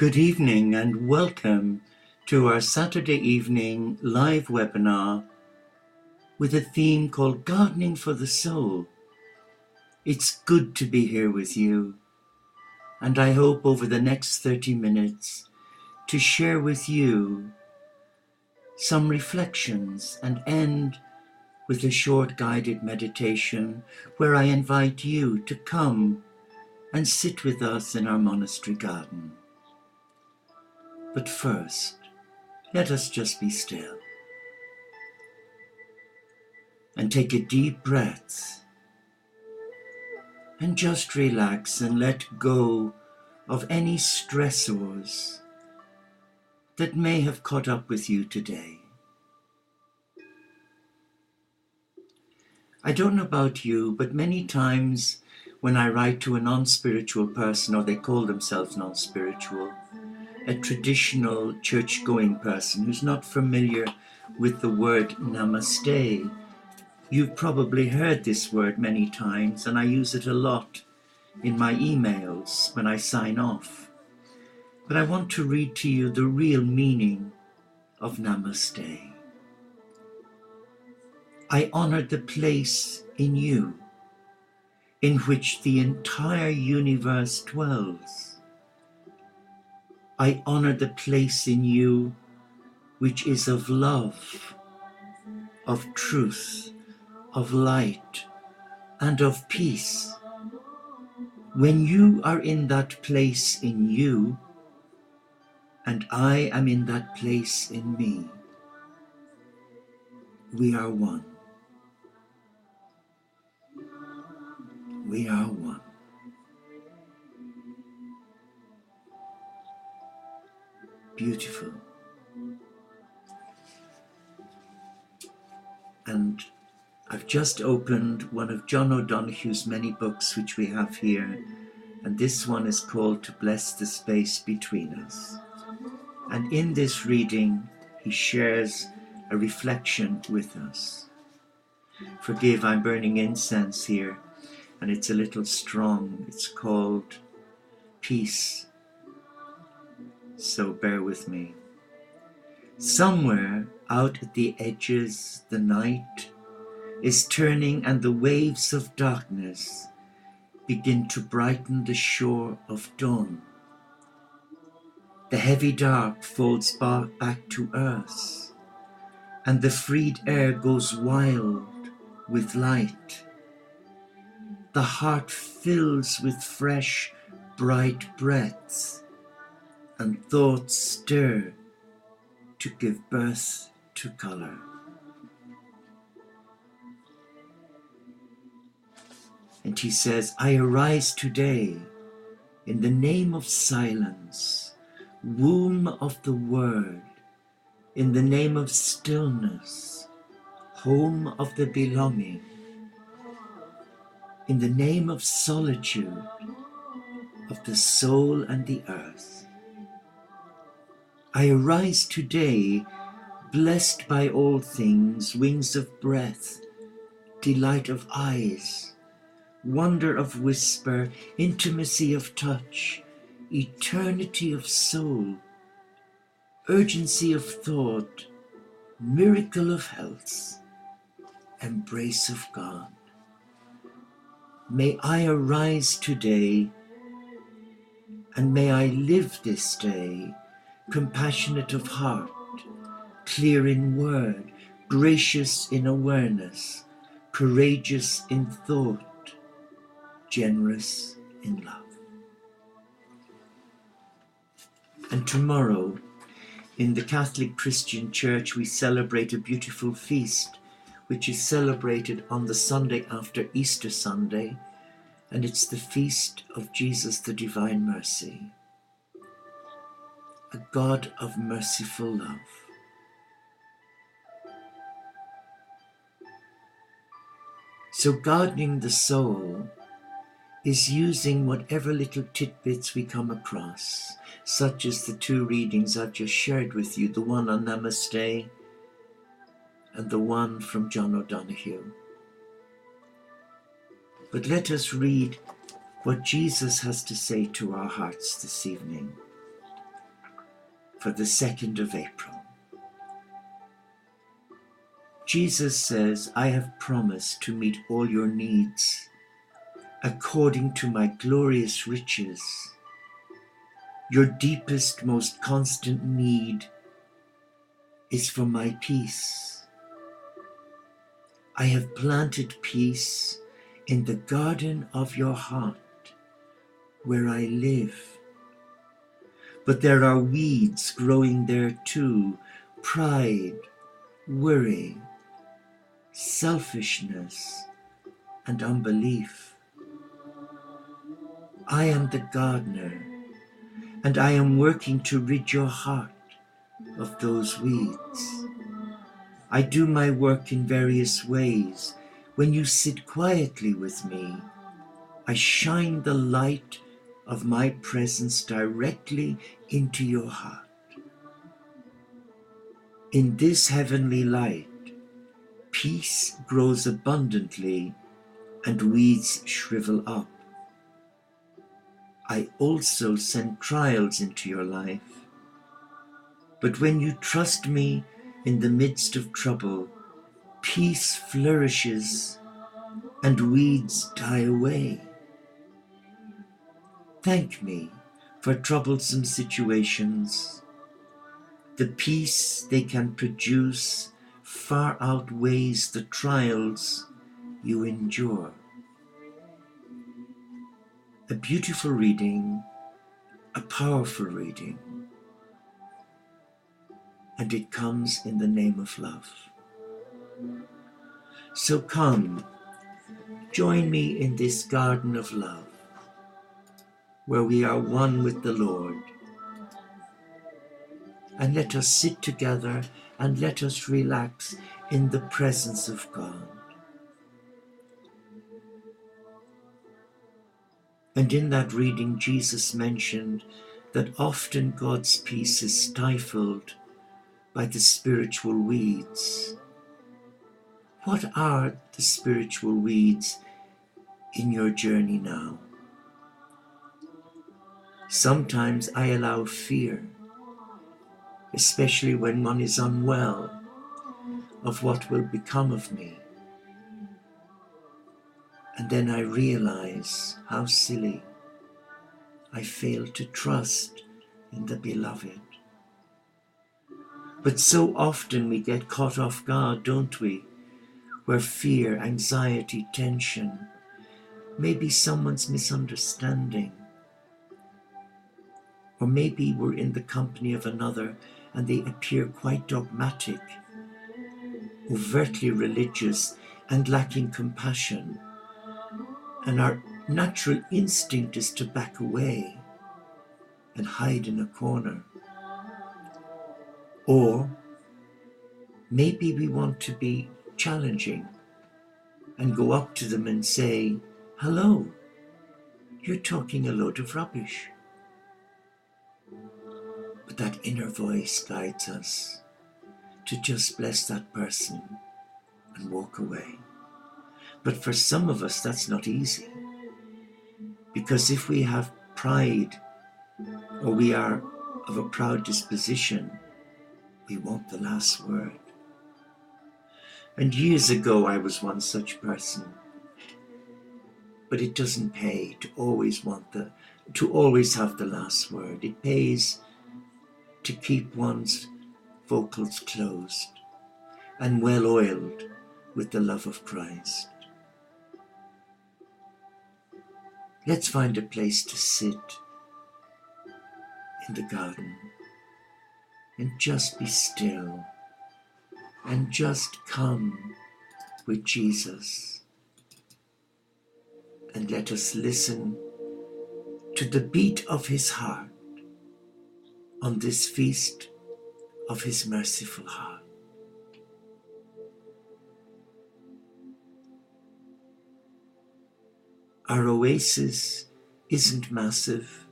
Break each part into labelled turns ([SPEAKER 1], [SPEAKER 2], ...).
[SPEAKER 1] Good evening and welcome to our Saturday evening live webinar with a theme called Gardening for the Soul. It's good to be here with you, and I hope over the next 30 minutes to share with you some reflections and end with a short guided meditation where I invite you to come and sit with us in our monastery garden. But first, let us just be still and take a deep breath and just relax and let go of any stressors that may have caught up with you today. I don't know about you, but many times when I write to a non-spiritual person, or they call themselves non-spiritual, a traditional church-going person who's not familiar with the word Namaste, you've probably heard this word many times, and I use it a lot in my emails when I sign off. But I want to read to you the real meaning of Namaste. I honor the place in you in which the entire universe dwells. I honor the place in you which is of love, of truth, of light, and of peace. When you are in that place in you, and I am in that place in me, we are one. We are one. Beautiful. And I've just opened one of John O'Donoghue's many books which we have here, and this one is called To Bless the Space Between Us. And in this reading, he shares a reflection with us. Forgive, I'm burning incense here, and it's a little strong. It's called Peace, so bear with me. Somewhere out at the edges, the night is turning, and the waves of darkness begin to brighten the shore of dawn. The heavy dark folds back to earth, and the freed air goes wild with light. The heart fills with fresh, bright breaths, and thoughts stir to give birth to color. And he says, I arise today in the name of silence, womb of the word, in the name of stillness, home of the belonging, in the name of solitude, of the soul and the earth. I arise today, blessed by all things, wings of breath, delight of eyes, wonder of whisper, intimacy of touch, eternity of soul, urgency of thought, miracle of health, embrace of God. May I arise today, and may I live this day compassionate of heart, clear in word, gracious in awareness, courageous in thought, generous in love. And tomorrow, in the Catholic Christian Church, we celebrate a beautiful feast, which is celebrated on the Sunday after Easter Sunday, and it's the feast of Jesus the Divine Mercy, a God of merciful love. So gardening the soul is using whatever little tidbits we come across, such as the two readings I've just shared with you, the one on Namaste and the one from John O'Donoghue. But let us read what Jesus has to say to our hearts this evening. for the 2nd of April. Jesus says, I have promised to meet all your needs according to my glorious riches. Your deepest, most constant need is for my peace. I have planted peace in the garden of your heart where I live. But there are weeds growing there too: pride, worry, selfishness, and unbelief. I am the gardener, and I am working to rid your heart of those weeds. I do my work in various ways. When you sit quietly with me, I shine the light of my presence directly into your heart. In this heavenly light, peace grows abundantly and weeds shrivel up. I also send trials into your life. But when you trust me in the midst of trouble, peace flourishes and weeds die away. Thank me for troublesome situations. The peace they can produce far outweighs the trials you endure. A beautiful reading, a powerful reading, and it comes in the name of love. So come, join me in this garden of love, where we are one with the Lord, and let us sit together and let us relax in the presence of God. And in that reading, Jesus mentioned that often God's peace is stifled by the spiritual weeds. What are the spiritual weeds in your journey now? Sometimes I allow fear, especially when one is unwell, of what will become of me. And then I realize how silly. I fail to trust in the beloved. But so often we get caught off guard, don't we? Where fear, anxiety, tension, maybe someone's misunderstanding, or maybe we're in the company of another and they appear quite dogmatic, overtly religious, and lacking compassion. And our natural instinct is to back away and hide in a corner. Or maybe we want to be challenging and go up to them and say, hello, you're talking a load of rubbish. But that inner voice guides us to just bless that person and walk away. But for some of us, that's not easy. Because if we have pride, or we are of a proud disposition, we want the last word. And years ago, I was one such person. But it doesn't pay to always have the last word. It pays to keep one's vocals closed and well oiled with the love of Christ. Let's find a place to sit in the garden and just be still and just come with Jesus, and let us listen to the beat of his heart on this feast of his merciful heart. Our oasis isn't massive,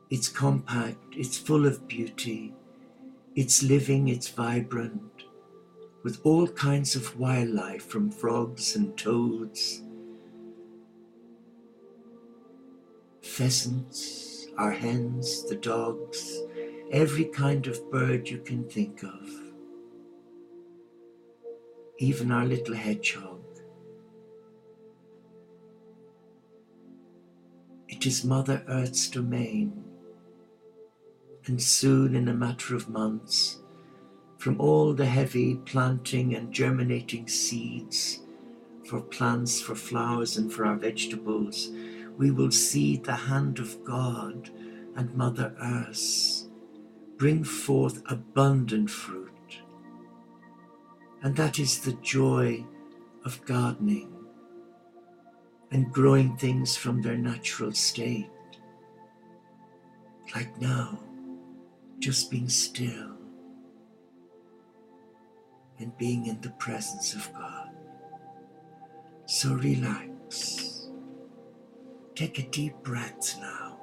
[SPEAKER 1] it's compact, it's full of beauty, it's living, it's vibrant, with all kinds of wildlife, from frogs and toads, pheasants, our hens, the dogs, every kind of bird you can think of, even our little hedgehog. It is Mother Earth's domain, and soon, in a matter of months, from all the heavy planting and germinating seeds for plants, for flowers, and for our vegetables, we will see the hand of God and Mother Earth bring forth abundant fruit. And that is the joy of gardening and growing things from their natural state. Like now, just being still and being in the presence of God. So relax. Take a deep breath now.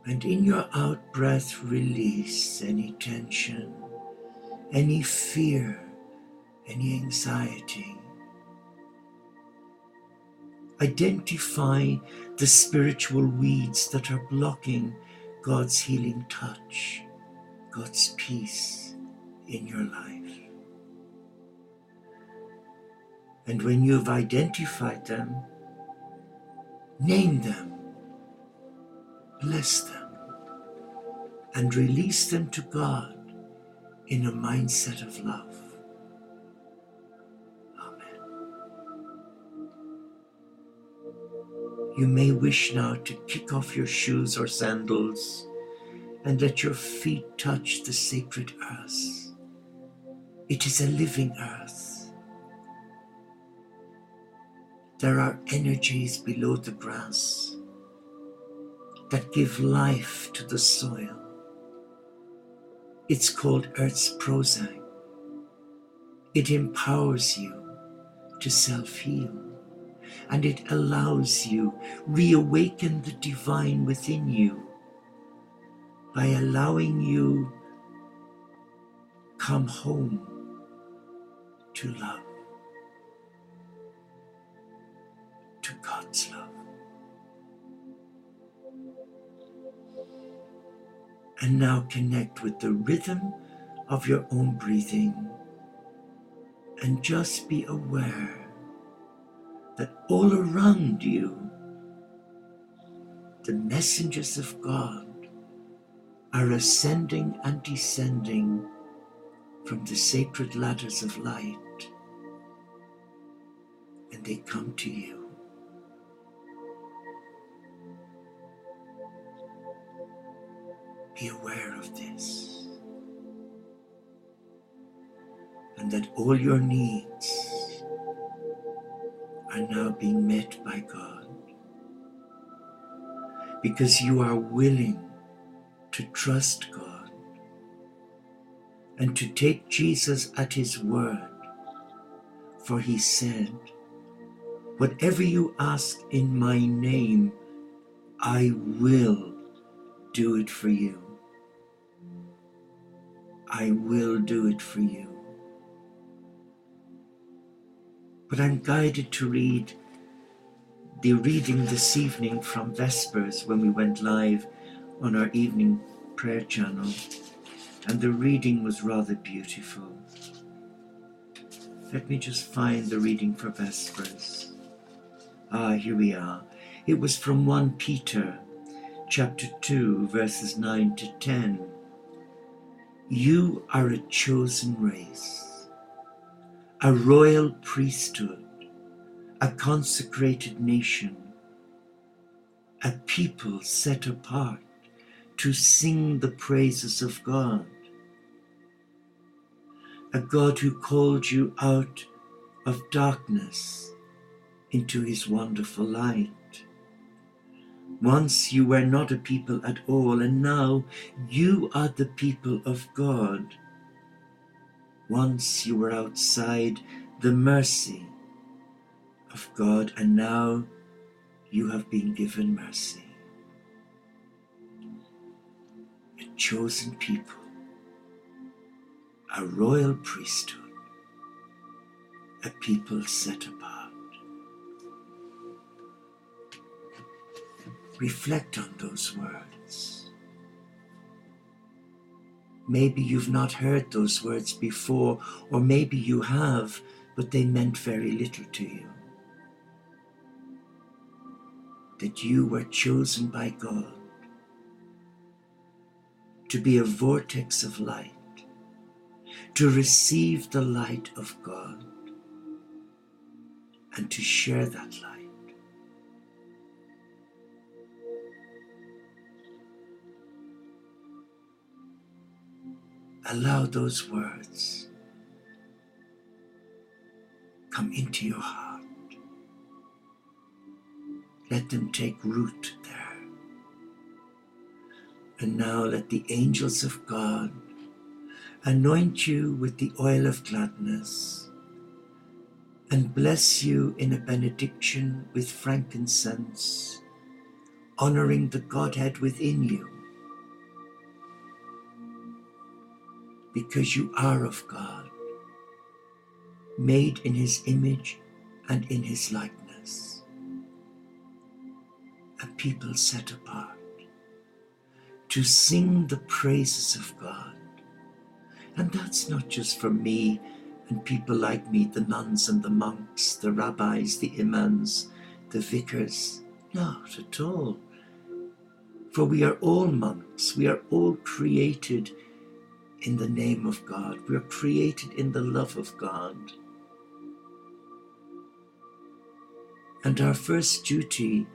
[SPEAKER 1] And in your out breath, release any tension, any fear, any anxiety. Identify the spiritual weeds that are blocking God's healing touch, God's peace in your life. And when you've identified them, name them, bless them, and release them to God in a mindset of love. Amen. You may wish now to kick off your shoes or sandals and let your feet touch the sacred earth. It is a living earth. There are energies below the grass that give life to the soil. It's called Earth's Prozac. It empowers you to self-heal, and it allows you reawaken the divine within you by allowing you come home to love, to God's love. And now connect with the rhythm of your own breathing, and just be aware that all around you, the messengers of God are ascending and descending from the sacred ladders of light, and they come to you. Be aware of this, and that all your needs are now being met by God, because you are willing to trust God and to take Jesus at his word. For he said, "Whatever you ask in my name, I will do it for you. I will do it for you." But I'm guided to read the reading this evening from Vespers when we went live on our evening prayer channel, and the reading was rather beautiful. Let me just find the reading for Vespers. Here we are. It was from 1 Peter chapter 2, verses 9 to 10. You are a chosen race, a royal priesthood, a consecrated nation, a people set apart to sing the praises of God, a God who called you out of darkness into his wonderful light. Once you were not a people at all, and now you are the people of God. Once you were outside the mercy of God, and now you have been given mercy. A chosen people, a royal priesthood, a people set apart. Reflect on those words. Maybe you've not heard those words before, or maybe you have, but they meant very little to you. That you were chosen by God to be a vortex of light, to receive the light of God, and to share that light. Allow those words come into your heart. Let them take root there. And now let the angels of God anoint you with the oil of gladness and bless you in a benediction with frankincense, honoring the Godhead within you, because you are of God, made in his image and in his likeness, a people set apart to sing the praises of God. And that's not just for me and people like me, the nuns and the monks, the rabbis, the imams, the vicars. Not at all. For we are all monks. We are all created in the name of God. We are created in the love of God. And our first duty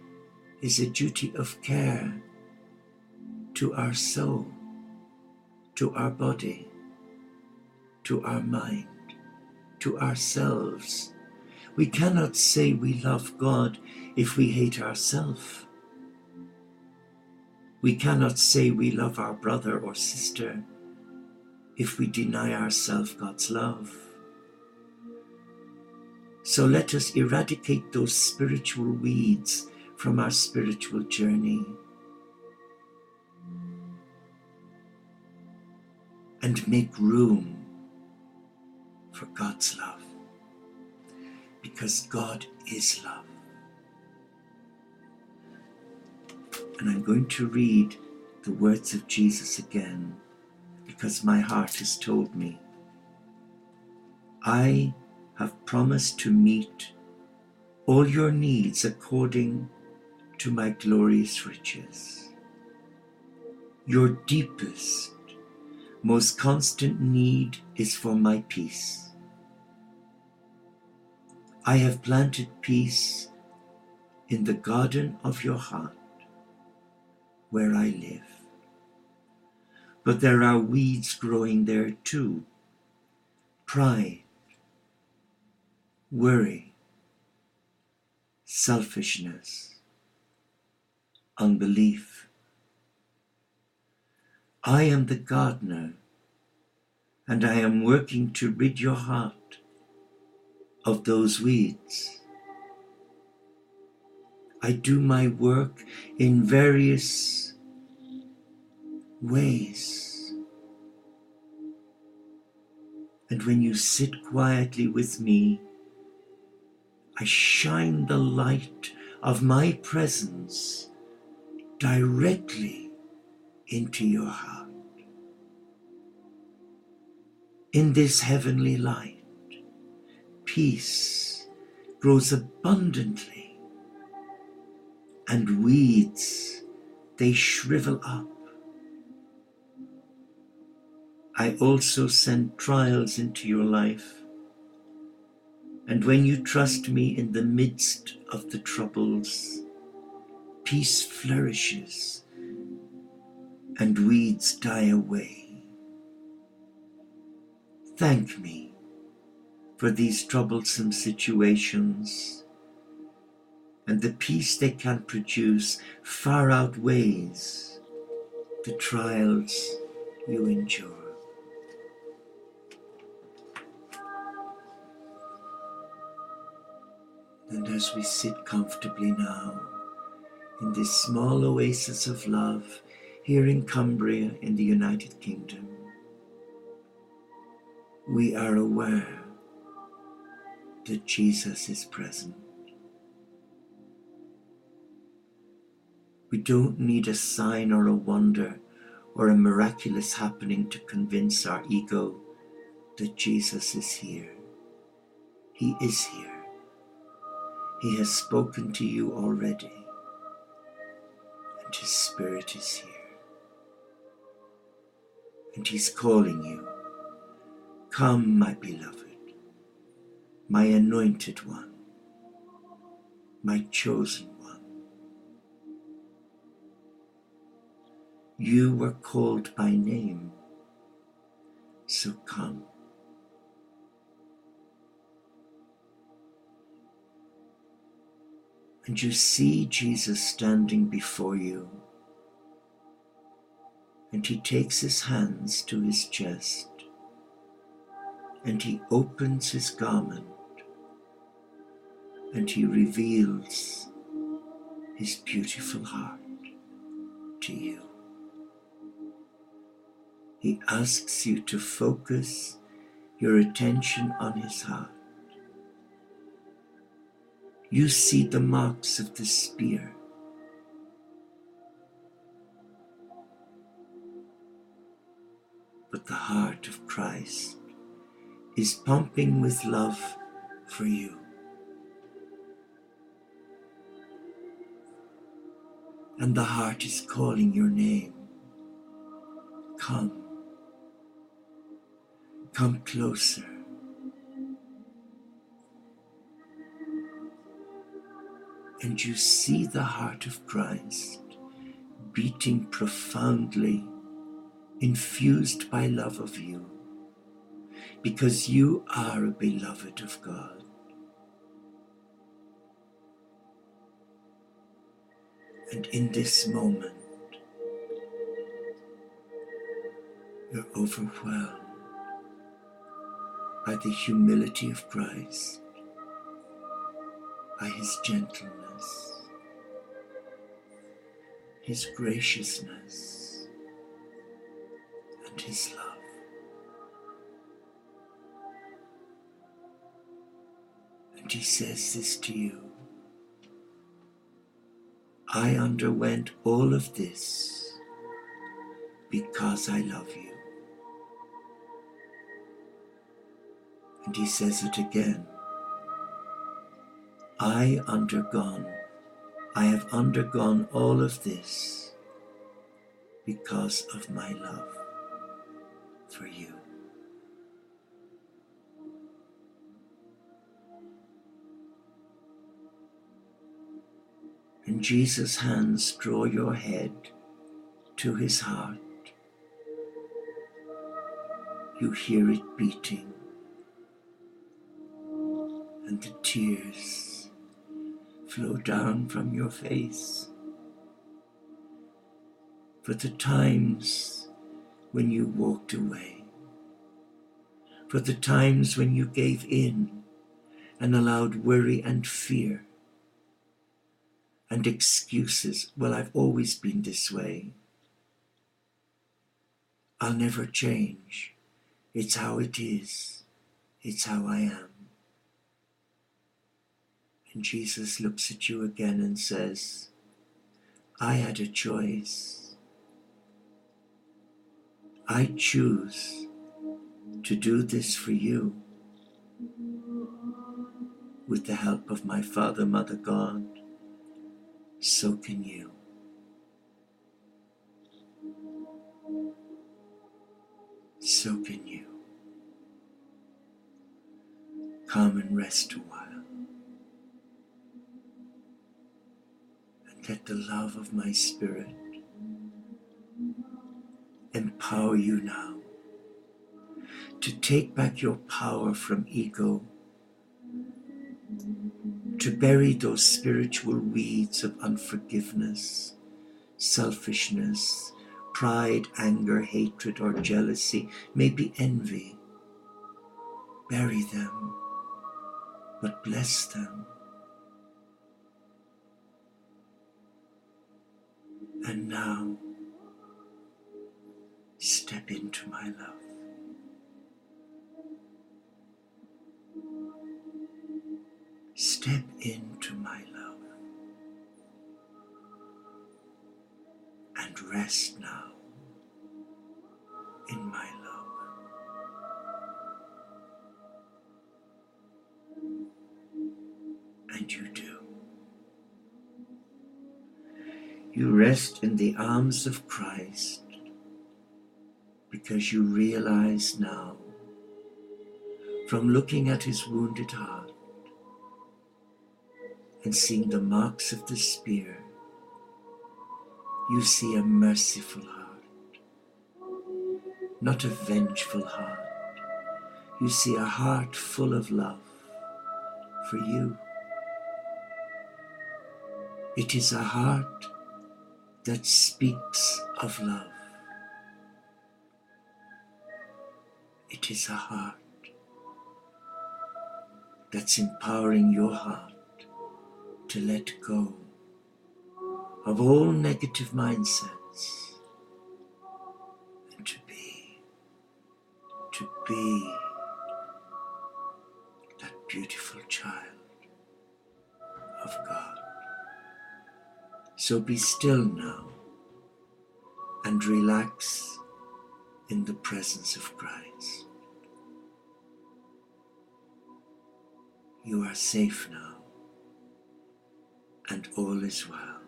[SPEAKER 1] is a duty of care to our soul, to our body, to our mind, to ourselves. We cannot say we love God if we hate ourselves. We cannot say we love our brother or sister if we deny ourselves God's love. So let us eradicate those spiritual weeds from our spiritual journey and make room for God's love, because God is love. And I'm going to read the words of Jesus again, because my heart has told me, I have promised to meet all your needs according to my glorious riches. Your deepest, most constant need is for my peace. I have planted peace in the garden of your heart, where I live. But there are weeds growing there too. Pride, worry, selfishness, unbelief. I am the gardener, and I am working to rid your heart of those weeds. I do my work in various ways. And when you sit quietly with me, I shine the light of my presence directly into your heart. In this heavenly light, peace grows abundantly, and weeds, they shrivel up. I also send trials into your life, and when you trust me in the midst of the troubles, peace flourishes and weeds die away. Thank me for these troublesome situations, and the peace they can produce far outweighs the trials you endure. And as we sit comfortably now in this small oasis of love here in Cumbria in the United Kingdom, we are aware that Jesus is present. We don't need a sign or a wonder or a miraculous happening to convince our ego that Jesus is here. He is here. He has spoken to you already, and His Spirit is here. And He's calling you, come, my beloved, my anointed one, my chosen one. You were called by name, so come. And you see Jesus standing before you, and He takes His hands to His chest, and He opens His garment, and He reveals His beautiful heart to you. He asks you to focus your attention on His heart. You see the marks of the spear, but the heart of Christ is pumping with love for you. And the heart is calling your name. Come. Come closer. And you see the heart of Christ beating profoundly, infused by love of you, because you are a beloved of God. And in this moment, you're overwhelmed by the humility of Christ, by His gentleness, His graciousness, and His love. And He says this to you: I underwent all of this because I love you. And He says it again: I have undergone all of this because of my love for you. And Jesus' hands draw your head to His heart. You hear it beating, and the tears flow down from your face for the times when you walked away, for the times when you gave in and allowed worry and fear and excuses. Well, I've always been this way. I'll never change. It's how it is. It's how I am. And Jesus looks at you again and says, I had a choice. I choose to do this for you with the help of my Father, Mother, God. So can you. So can you. Come and rest a while. And let the love of my Spirit empower you now to take back your power from ego, to bury those spiritual weeds of unforgiveness, selfishness, pride, anger, hatred, or jealousy, maybe envy. Bury them, but bless them. And now, step into my love. Step into my love. And rest now You rest in the arms of Christ because you realize now, from looking at his wounded heart and seeing the marks of the spear, you see a merciful heart, not a vengeful heart. You see a heart full of love for you. It is a heart that speaks of love. It is a heart that's empowering your heart to let go of all negative mindsets and to be that beautiful child of God. So be still now and relax in the presence of Christ. You are safe now, and all is well.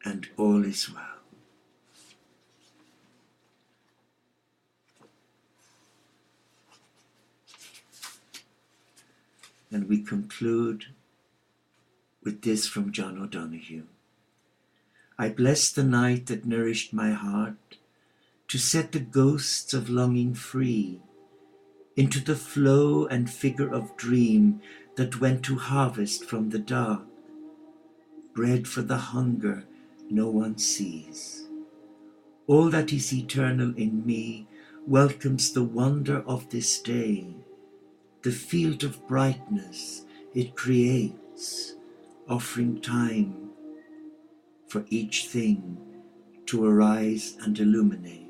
[SPEAKER 1] And all is well. And we conclude with this from John O'Donoghue. I bless the night that nourished my heart to set the ghosts of longing free into the flow and figure of dream that went to harvest from the dark, bread for the hunger no one sees. All that is eternal in me welcomes the wonder of this day, the field of brightness it creates, offering time for each thing to arise and illuminate.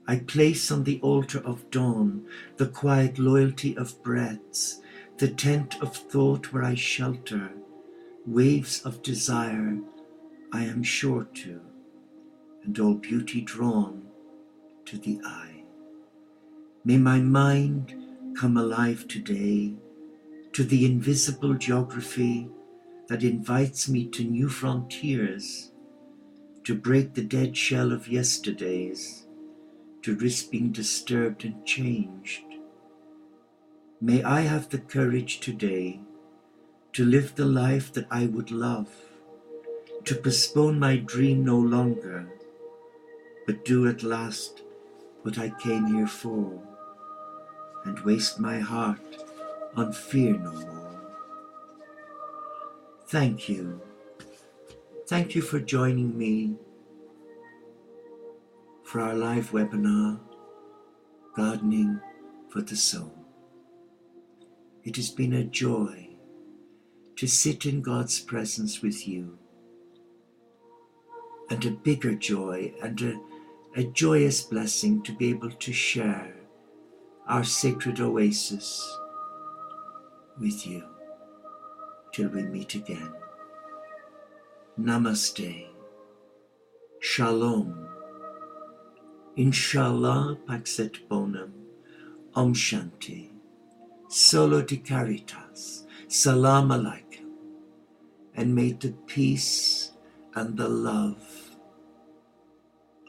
[SPEAKER 1] I place on the altar of dawn the quiet loyalty of breaths, the tent of thought where I shelter, waves of desire I am sure to, and all beauty drawn to the eye. May my mind come alive today to the invisible geography that invites me to new frontiers, to break the dead shell of yesterdays, to risk being disturbed and changed. May I have the courage today to live the life that I would love, to postpone my dream no longer, but do at last what I came here for, and waste my heart on fear no more. Thank you. Thank you for joining me for our live webinar, Gardening for the Soul. It has been a joy to sit in God's presence with you, and a bigger joy and a joyous blessing to be able to share our sacred oasis with you till we meet again. Namaste. Shalom. Inshallah paxet bonum. OmShanti. Solo di caritas. Salam alaikum. And may the peace and the love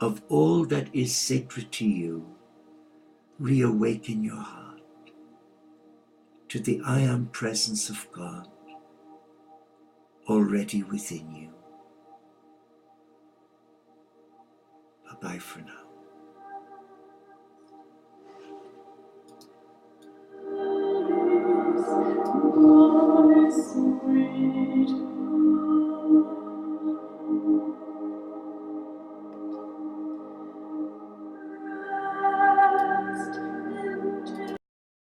[SPEAKER 1] of all that is sacred to you reawaken your heart to the I am presence of God already within you. Bye-bye for now.